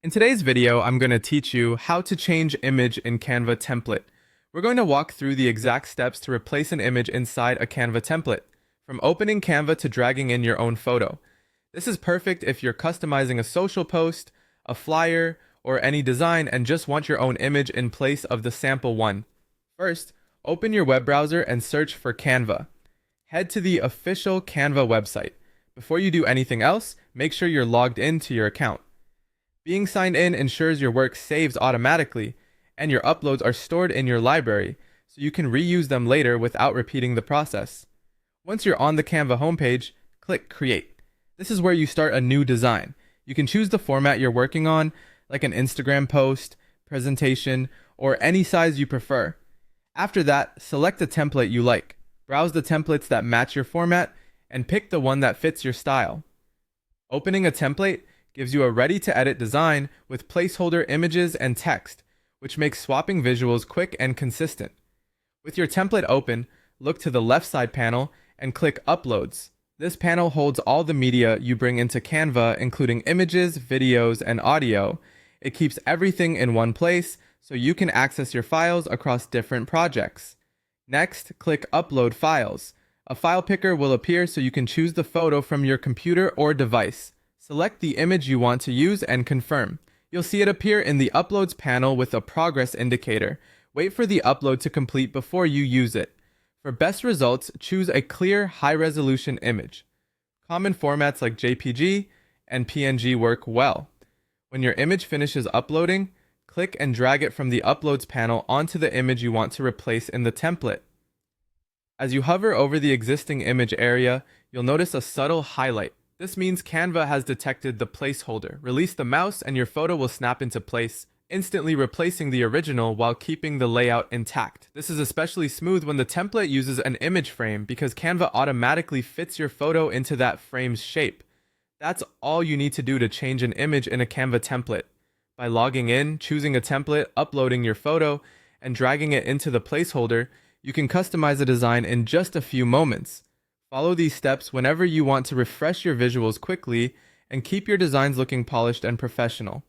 In today's video, I'm going to teach you how to change image in Canva template. We're going to walk through the exact steps to replace an image inside a Canva template, from opening Canva to dragging in your own photo. This is perfect if you're customizing a social post, a flyer, or any design and just want your own image in place of the sample one. First, open your web browser and search for Canva. Head to the official Canva website. Before you do anything else, make sure you're logged into your account. Being signed in ensures your work saves automatically, and your uploads are stored in your library, so you can reuse them later without repeating the process. Once you're on the Canva homepage, click Create. This is where you start a new design. You can choose the format you're working on, like an Instagram post, presentation, or any size you prefer. After that, select a template you like. Browse the templates that match your format, and pick the one that fits your style. Opening a template gives you a ready-to-edit design with placeholder images and text, which makes swapping visuals quick and consistent. With your template open, look to the left side panel and click Uploads. This panel holds all the media you bring into Canva, including images, videos, and audio. It keeps everything in one place, so you can access your files across different projects. Next, click Upload Files. A file picker will appear so you can choose the photo from your computer or device. Select the image you want to use and confirm. You'll see it appear in the Uploads panel with a progress indicator. Wait for the upload to complete before you use it. For best results, choose a clear, high-resolution image. Common formats like JPG and PNG work well. When your image finishes uploading, click and drag it from the Uploads panel onto the image you want to replace in the template. As you hover over the existing image area, you'll notice a subtle highlight. This means Canva has detected the placeholder. Release the mouse and your photo will snap into place, instantly replacing the original while keeping the layout intact. This is especially smooth when the template uses an image frame because Canva automatically fits your photo into that frame's shape. That's all you need to do to change an image in a Canva template. By logging in, choosing a template, uploading your photo, and dragging it into the placeholder, you can customize a design in just a few moments. Follow these steps whenever you want to refresh your visuals quickly and keep your designs looking polished and professional.